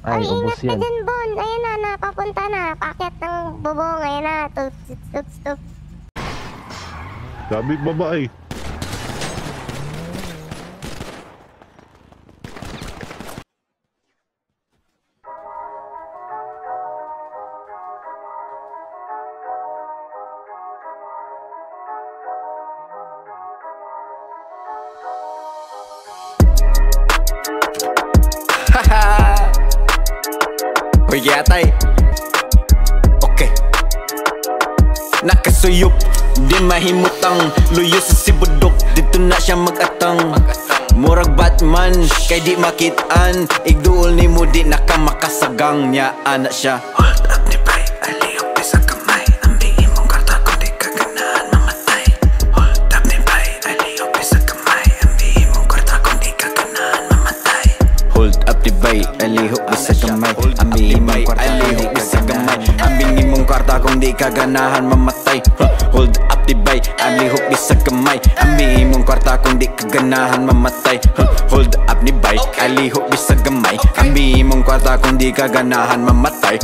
Ay, Ay, ubos ingat ka yan. dyan, Bon. Ayan na, napapunta na. Paket ng bubong. Ayan na. Tups, tups, tups. Sabi babae. Hoy yatay. Okay. Nakasuyop, di mahimutang luyo sa sibudok, dito na siya mag-atang. Murag Batman, kay di makitaan, igduol ni mo di nakamakasagang niya anak siya. Hold up ni bay, aliyok di sa kamay, ambingin mong karta kung di ka ganahan mamatay. Hold up ni bay, aliyok di sa kamay, ambingin mong karta kung di ka ganahan mamatay. Hold up ni bay, alihok di sa kamay, ambingin mong karta kung di ka ganahan, ambingin mong karta kung di ka ganahan mamatay. Hold up di bay, alihok di sa kamay, ambingin mong karta kung di ka ganahan mamatay. Hold up ni bay, alihok di sa gamay, ambingin mong karta kung di ka ganahan mamatay.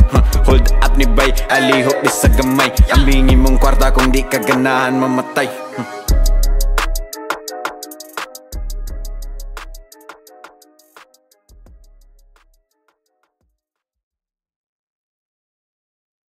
Hold up ni bay, alihok di sa gamay, ambingin mong karta kung di ka ganahan mamatay.